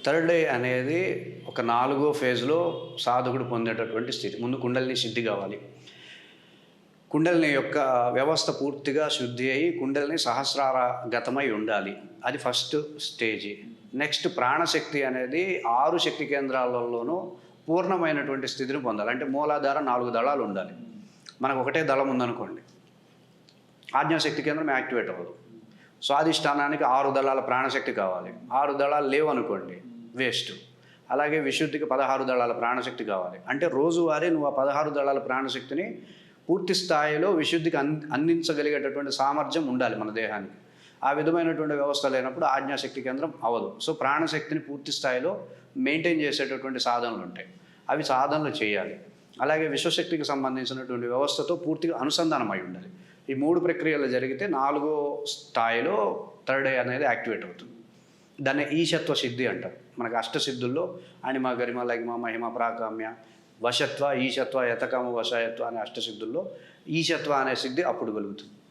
Third I అనేది ఒక నాలుగో ఫేజ్‌లో సాధకుడు పొందేటటువంటి స్థితి. ముందు కుండలిని సిద్ధి కావాలి. కుండలిని యొక్క వ్యవస్థ పూర్తిగా శుద్ధి అయ్యి కుండలిని సహస్రారగతమై ఉండాలి. అది ఫస్ట్ స్టేజి. నెక్స్ట్ ప్రాణశక్తి అనేది 6 శక్తి కేంద్రాలలోనూ పూర్ణమైనటువంటి స్థితిని పొందాలి. అంటే మూలాధార 4 దళాలు ఉండాలి. మనకు ఒకటే దళం ఉందనుకోండి, ఆజ్ఞాశక్తి కేంద్రం యాక్టివేట్ అవ్వదు. స్వాధిష్టానానికి 6 దళాల ప్రాణశక్తి కావాలి. 6 దళాలు లేవనుకోండి, వేస్ట్. అలాగే విశుద్ధికి 16 దళాల ప్రాణశక్తి కావాలి. అంటే రోజువారీ నువ్వు ఆ 16 దళాల ప్రాణశక్తిని పూర్తి స్థాయిలో విశుద్ధికి అందించగలిగేటటువంటి సామర్థ్యం ఉండాలి మన దేహానికి. ఆ విధమైనటువంటి వ్యవస్థ లేనప్పుడు ఆజ్ఞాశక్తి కేంద్రం అవ్వదు. సో ప్రాణశక్తిని పూర్తి స్థాయిలో మెయింటైన్ చేసేటటువంటి సాధనలు ఉంటాయి, అవి సాధనలు చేయాలి. అలాగే విశ్వశక్తికి సంబంధించినటువంటి వ్యవస్థతో పూర్తిగా అనుసంధానం అయి ఉండాలి. ఈ 3 ప్రక్రియలు జరిగితే 4వ స్థాయిలో థర్డ్ ఐ అనేది యాక్టివేట్ అవుతుంది. దాన్ని ఈశత్వ సిద్ధి అంటారు. మనకు అష్టసిద్ధుల్లో అణిమ, గరిమ, లగిమ, మహిమ, ప్రాకామ్య, వశత్వ, ఈశత్వ, యతకామ, వశయత్వ అనే అష్టసిద్ధుల్లో ఈశత్వ అనే సిద్ధి అప్పుడు కలుగుతుంది.